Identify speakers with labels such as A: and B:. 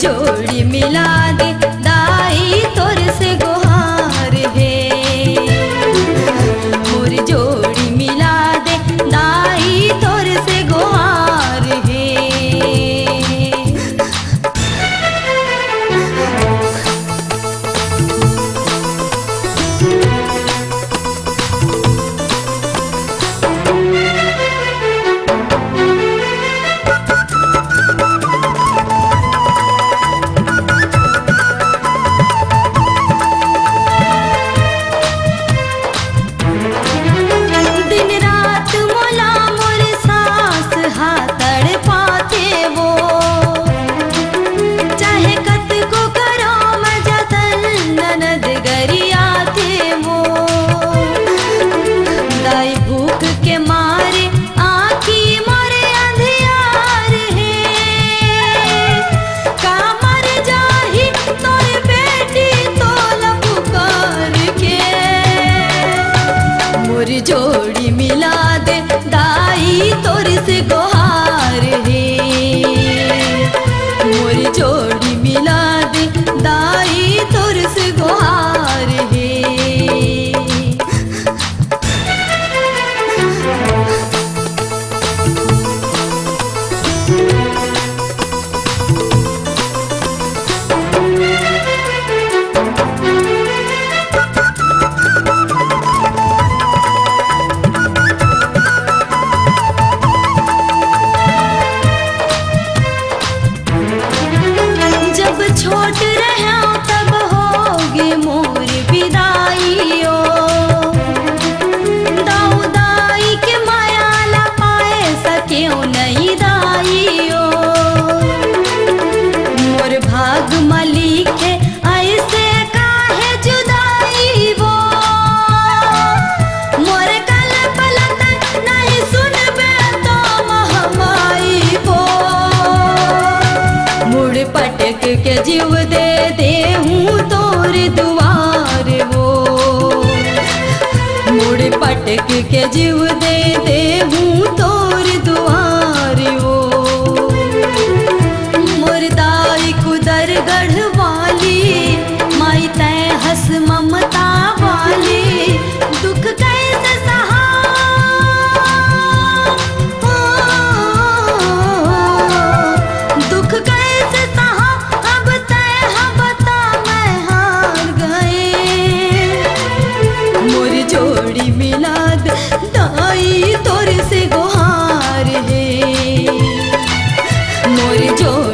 A: जोड़ी मिला दे दाई तोर से गुहार है। मोर जोड़ी मिला दे दाई तोर से गुहार है। जोड़ी मिला दे दाई तोर से गुहार है। मोर जोड़ी मिला दे दाई तोर से गुहार है। छोट रहा तब होगे मोर विदाइयो, दाऊ दाई के माया ला पाए सक्यों नहीं दाइयो। मोर भाग मलिक है ऐसे काहे जुदाई वो, मोर कल पलक नहीं सुनबे तो महमाई वो। मुड़ पटक के जीव दे दे हूँ तोर दुआर वो, मुड़ पटक के जीव दे दे हूँ तोर दुआर वो। मोर दाई कुदर गढ़ वाली माई तय हंस ममता वाली, दुख कैसे सहा दुख कैसे सहा जोड़ी मिला दे दाई तोर से गुहार है। मोर जोड़ी